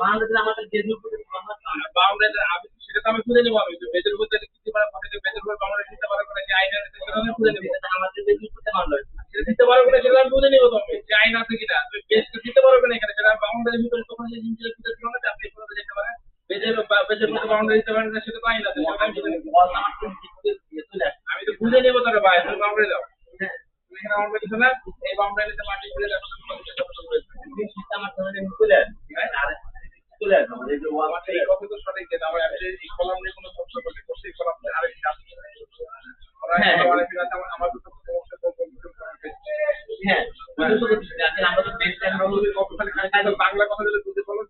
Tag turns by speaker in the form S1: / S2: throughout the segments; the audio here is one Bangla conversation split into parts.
S1: বাংলাদেশে আমাদের যে
S2: সেটা তো আমি খুঁজে নেবো। আমি বেদের উপর দিতে পারবো না, বেদের উপর বাংলা দিতে পারবো না, যে আইন আছে সেটা আমি খুঁজে নেবো।
S1: আমাদের যে করতে পারলো
S2: সেটা দিতে পারবো না, সেটা আমি খুঁজে নেবো। তুমি যে আইন আছে কিনা তুমি বেদটা দিতে পারবে না এখানে, সেটা বাউন্ডারির ভিতরে তখন যে জিনিসগুলো খুঁজে দিতে পারবে আপনি এগুলো যেতে পারেন। বেদের বেদের মধ্যে বাউন্ডারি দিতে পারেন না, সেটা তো আইন আছে, সেটা আমি খুঁজে নেবো। আমি তো খুঁজে নেবো তাহলে ভাই, তুমি বাউন্ডারি দাও। তুমি এখানে বাউন্ডারি দিচ্ছ না, এই বাউন্ডারিতে মাটি খুঁজে দেখো
S1: আমার চলে চলে আসবে আমাদের যে
S2: আমার এই কথা তো সঠিক, যে আমার এই কলাম নিয়ে কোনো সমস্যা করলে সেই কলাম আরেকটি কাজ আমার তো সমস্যা
S1: হ্যাঁ আমরা তো বেশ
S2: বাংলা কথা বলে বুঝতে পারবো।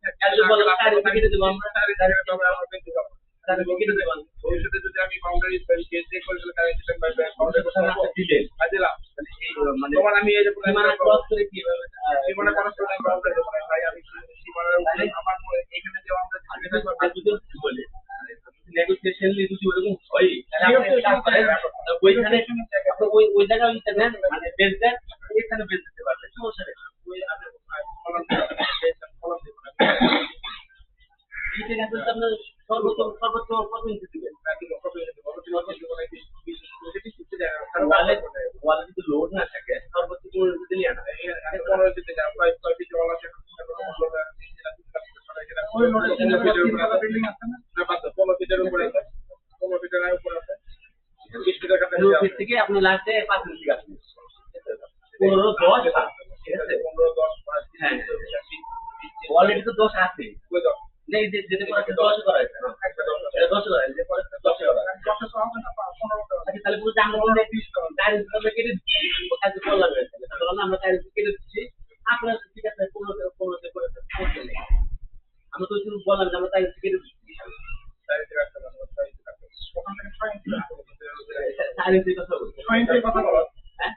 S2: ভবিষ্যতে যদি আমি বাউন্ডারি চেক করে দিলাম, তোমার আমি এই যে সীমানা ক্রস করে বাউন্ডারি দেবো না ভাই। আমি সীমানার আমার এখানে যে বাউন্ডারি
S1: বলে নেগোসিয়েশন যদি ওরকম হয় ওইখানে ওই জায়গায় মানে বেশ দেন এখানে বেশ দিতে পারবে, সমস্যা নেই। সর্বোচ্চ কত ইঞ্চি দিবেন? ওয়ালে যদি লোড না থাকে সর্বোচ্চ 15 ইঞ্চি দিলে না
S2: 15 দিতে যায় প্রায় 6 ফিট ওয়ালা সেটা
S1: থেকে আপনি লাস্টে 5 ইঞ্চি কাটবেন 15 10 ঠিক আছে
S2: 15 10
S1: হ্যাঁ অলরেডি তো 10 আছে নেই যেতে পারে 10 করা হয়েছে একটা 10 করা হয়েছে পরে 10 করা আচ্ছা তাহলে পুরো জানলা বন্ধ 20 টাকা ডাইরেক্ট আমরা কেটে দিচ্ছি কাজ করলাম তাহলে আমরা ডাইরেক্ট কেটে দিচ্ছি আপনারা ঠিক আছে 15 করে সমস্যা নেই। আমরা তো শুধু বললাম যে আমরা ডাইরেক্ট কেটে দিচ্ছি কথা বলো হ্যাঁ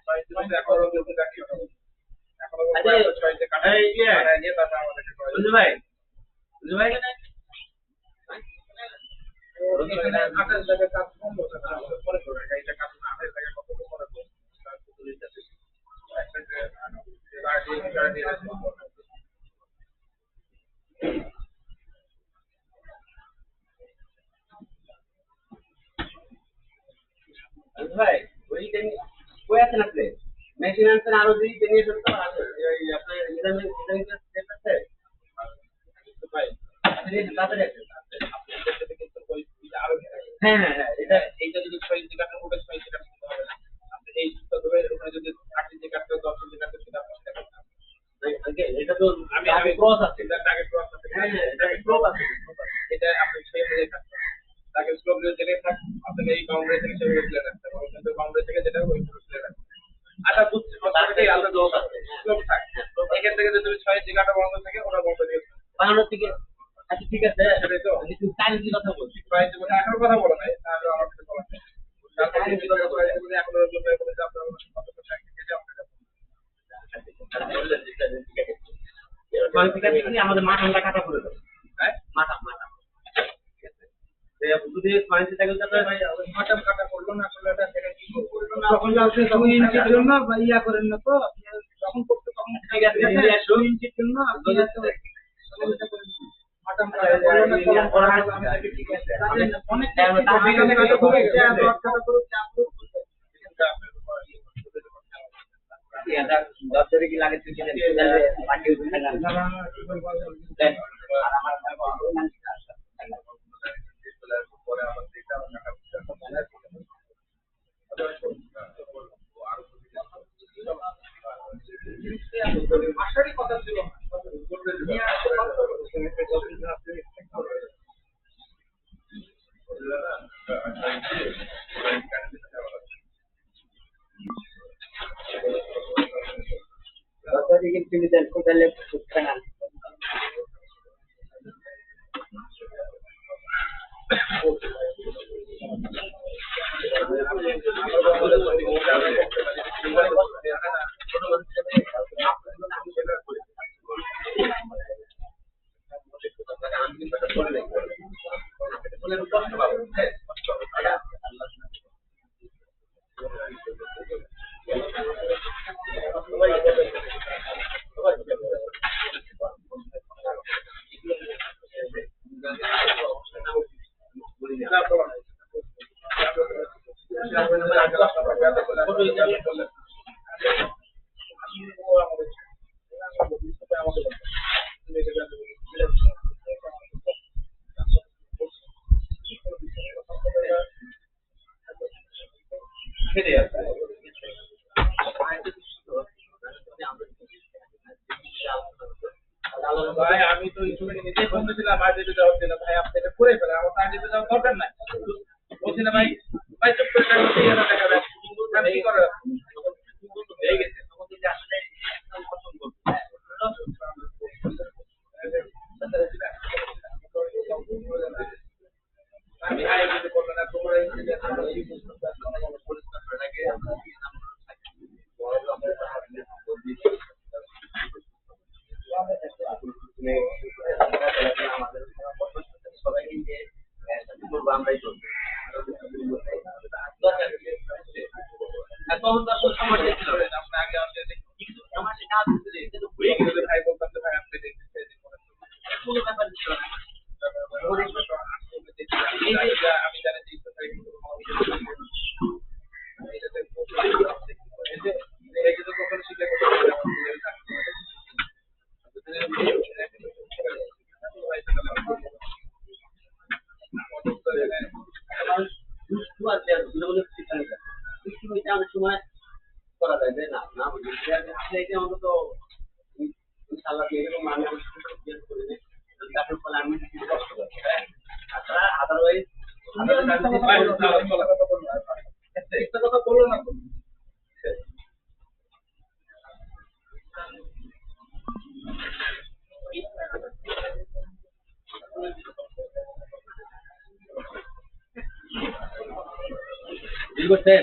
S1: ভাই ভাই ওই কই আছেন আপনি? মেশিন আনছেন আরো যদি নিয়ে যেতে পারেন আপনার আছে হ্যাঁ হ্যাঁ হ্যাঁ এটা
S2: এইটা যদি 6 ইঞ্চি কাটার মধ্যে 6 ইঞ্চি কাটতে হবে না। আপনি এই সুতা ধরে ওখানে যদি 8 ইঞ্চি কাটতে 10 ইঞ্চি কাটতে সেটা আপনি সেটা করতে হবে।
S1: এটা তো আমি আগে ক্রস আছে
S2: এটা আগে ক্রস আছে
S1: হ্যাঁ হ্যাঁ এটা ক্রস আছে
S2: এটা আপনি সেই অনুযায়ী কাটতে হবে। তাকে স্লোপ দিয়ে যেতে থাক আপনি এই বাউন্ডারি থেকে সেভাবে তুলে রাখতে হবে, কিন্তু বাউন্ডারি থেকে যেটা ওই তুলে রাখতে হবে। আচ্ছা বুঝছি, মোটামুটি আলাদা দোষ আছে স্লোপ থাকে। এখান থেকে যদি 6 ইঞ্চি কাটা বন্ধ থাকে ওরা বন্ধ দিয়ে
S1: বানানোর থেকে আচ্ছা ঠিক আছে
S2: সেটাই তো
S1: কিন্তু টাইম কথা বলছি
S2: প্রাইস বলে এখনো কথা বলা নাই, তাহলে আমার কাছে বলা নাই। তারপর যদি কথা বলে এখনো জন্য বলে যে আপনারা কত টাকা কেটে আপনারা
S1: আমাদের মাথা কাটা পড়ে যাবে।
S2: হ্যাঁ
S1: মাথা যদি 5 ইঞ্চি থাকে তাহলে ভাই
S2: মাথা কাটা করলো না আসলে এটা থেকে কি করলো না
S3: তখন আপনি 2 ইঞ্চির জন্য বা ইয়া করেন না তো আপনি যখন করতে তখন
S1: ঠিক আছে
S3: 2 ইঞ্চির জন্য আপনি এত সমস্যা করেন মাথা করলো না তখন করা হবে ঠিক আছে অনেক কাটা করে কাটা করে চাপ
S1: দপ্তরে কি লাগে তুই বাকি আর আমার
S2: পরে আবার দেখতে আসারই কথা ছিল
S1: সেটাই আছে
S2: ভাই আমি তো ইউটিউবে নিজেই ফোন দিয়েছিলাম আর যেতে যাওয়ার জন্য ভাই আপনি এটা করে ফেলে আমার টাইম দিতে যাওয়ার দরকার নাই বলছি না ভাই ভাই চুপ করে টাইম দিতে গেলে দেখা যাবে আমি কি করে হয়ে গেছে
S1: তোমাকে যে আসলে পছন্দ
S2: আমি আই যদি বলবো না তোমরা
S1: পরিষ্কার করে রাখে আমাদের সবাইকে যে করবো আমরাই করবো তখন তো আসলে সময় ছিল
S2: আপনি আগে আমাদের
S1: কিন্তু আমার সেটা কিন্তু হয়ে গেছে
S2: ভাই বলতাম যে ভাই আপনি দেখতে
S1: কোনো ব্যাপার ছিল না
S2: আমি জানি যে কখনো শিখে
S1: অনেক সময় করা যায় যে না না আসলে এটা অন্তত ইনশাআল্লাহ এরকম আমি করি তারপর ফলে আমি কিছু কষ্ট করছি তাছাড়া আদারওয়াইজ
S2: একটা কথা বললো না
S1: ডিল করছেন